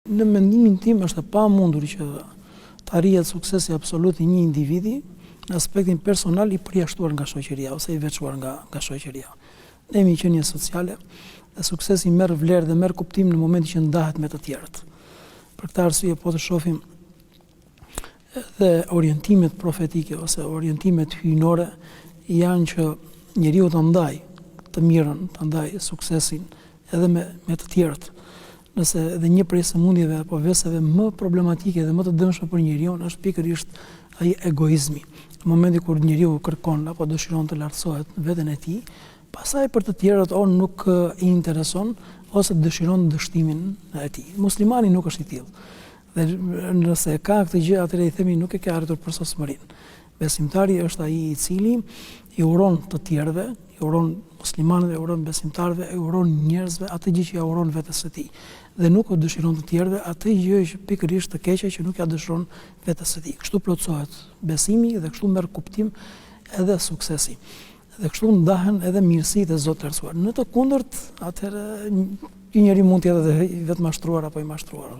Në mendimin tim është e pamundur që të arrihet suksesi absolut i një individi në aspektin personal i përjashtuar nga shoqëria ose i veçuar nga shoqëria. Ne jemi qenie sociale dhe suksesi merr vlerë dhe merr kuptim në momentin që ndahet me të tjerët. Për këtë arsye po të shohim edhe orientimet profetike ose orientimet hyjnore janë që njeriu të ndaj të mirën, të ndaj suksesin edhe me të tjerët. Nëse edhe një prej sëmundjeve apo veseve më problematike dhe më të dëmshme për njeriu është pikërisht ai egoizmi. Në momentin kur njeriu kërkon apo dëshiron të lartësohet në veten e tij, pastaj për të tjerët nuk i intereson ose dëshiron dështimin e tij. Muslimani nuk është i tillë. Dhe nëse ka këtë gjë, atëherë i themi nuk e ka arritur përsosmërinë. Besimtari është ai i cili i uron të tjerëve, i uron muslimanëve, i uron besimtarëve, i uron njerëzve atë gjë që ja uron vetes së tij. Dhe nuk u dëshiron të tjerëve atë gjë që pikërisht të keqe që nuk ja dëshiron vetes së tij. Kështu plotësohet besimi dhe kështu merr kuptim edhe suksesi. Dhe kështu ndahen edhe mirësitë e Zotit të lartësuar. Në të kundërt, atëherë një njeri mund të jetë edhe vetë mashtruar apo i mashtruar.